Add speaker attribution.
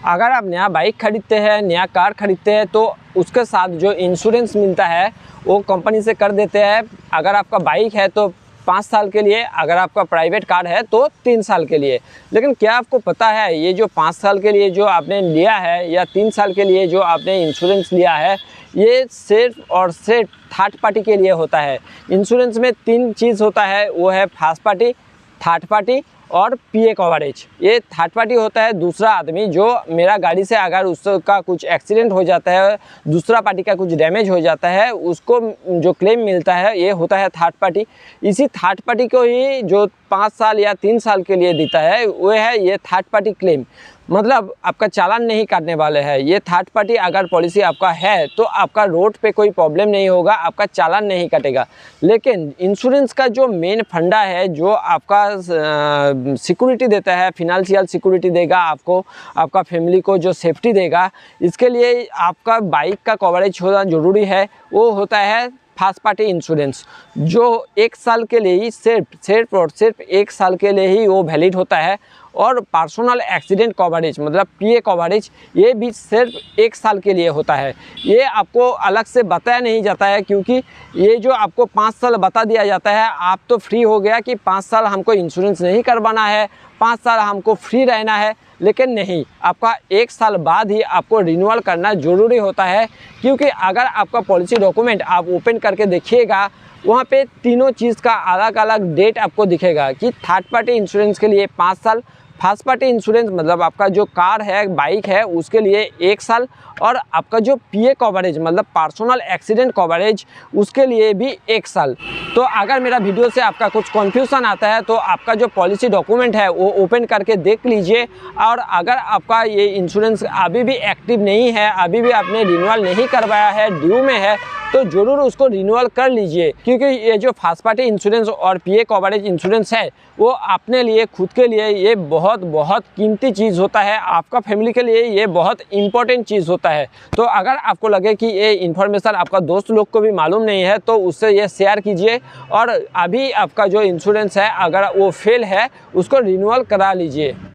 Speaker 1: अगर आप नया बाइक खरीदते हैं, नया कार खरीदते हैं तो उसके साथ जो इंश्योरेंस मिलता है वो कंपनी से कर देते हैं। अगर आपका बाइक है तो 5 साल के लिए, अगर आपका प्राइवेट कार है तो 3 साल के लिए। लेकिन क्या आपको पता है ये जो 5 साल के लिए जो आपने लिया है या 3 साल के लिए जो आपने इंश्योरेंस लिया है, ये सिर्फ और सिर्फ थर्ड पार्टी के लिए होता है। इंश्योरेंस में 3 चीज़ होता है, वो है फर्स्ट पार्टी, थर्ड पार्टी और पीए कवरेज। ये थर्ड पार्टी होता है दूसरा आदमी, जो मेरा गाड़ी से अगर उसका कुछ एक्सीडेंट हो जाता है, दूसरा पार्टी का कुछ डैमेज हो जाता है, उसको जो क्लेम मिलता है ये होता है थर्ड पार्टी। इसी थर्ड पार्टी को ही जो 5 साल या 3 साल के लिए देता है वो है ये थर्ड पार्टी क्लेम। मतलब आपका चालान नहीं काटने वाले हैं। ये थर्ड पार्टी अगर पॉलिसी आपका है तो आपका रोड पे कोई प्रॉब्लम नहीं होगा, आपका चालान नहीं कटेगा। लेकिन इंश्योरेंस का जो मेन फंडा है, जो आपका सिक्योरिटी देता है, फिनेंशियल सिक्योरिटी देगा आपको, आपका फैमिली को जो सेफ्टी देगा, इसके लिए आपका बाइक का कवरेज होना ज़रूरी है। वो होता है फर्स्ट पार्टी इंश्योरेंस, जो 1 साल के लिए ही सिर्फ और सिर्फ 1 साल के लिए ही वो वैलिड होता है। और पर्सनल एक्सीडेंट कवरेज मतलब पीए कवरेज, ये भी सिर्फ 1 साल के लिए होता है। ये आपको अलग से बताया नहीं जाता है, क्योंकि ये जो आपको 5 साल बता दिया जाता है, आप तो फ्री हो गया कि 5 साल हमको इंश्योरेंस नहीं करवाना है, 5 साल हमको फ्री रहना है। लेकिन नहीं, आपका 1 साल बाद ही आपको रिन्यूअल करना ज़रूरी होता है। क्योंकि अगर आपका पॉलिसी डॉक्यूमेंट आप ओपन करके देखिएगा, वहाँ पे तीनों चीज़ का अलग अलग डेट आपको दिखेगा कि थर्ड पार्टी इंश्योरेंस के लिए 5 साल, फर्स्ट पार्टी इंश्योरेंस मतलब आपका जो कार है, बाइक है, उसके लिए 1 साल, और आपका जो पीए कवरेज मतलब पर्सनल एक्सीडेंट कवरेज, उसके लिए भी 1 साल। तो अगर मेरा वीडियो से आपका कुछ कन्फ्यूज़न आता है तो आपका जो पॉलिसी डॉक्यूमेंट है वो ओपन करके देख लीजिए। और अगर आपका ये इंश्योरेंस अभी भी एक्टिव नहीं है, अभी भी आपने रिन्यूअल नहीं करवाया है, ड्यू में है, तो ज़रूर उसको रिन्यूअल कर लीजिए। क्योंकि ये जो फर्स्ट पार्टी इंश्योरेंस और पीए कवरेज इंश्योरेंस है, वो अपने लिए, खुद के लिए ये बहुत कीमती चीज़ होता है। आपका फैमिली के लिए ये बहुत इंपॉर्टेंट चीज़ होता है। तो अगर आपको लगे कि ये इन्फॉर्मेशन आपका दोस्त लोग को भी मालूम नहीं है तो उससे ये शेयर कीजिए। और अभी आपका जो इंश्योरेंस है अगर वो फेल है, उसको रिन्यूअल करा लीजिए।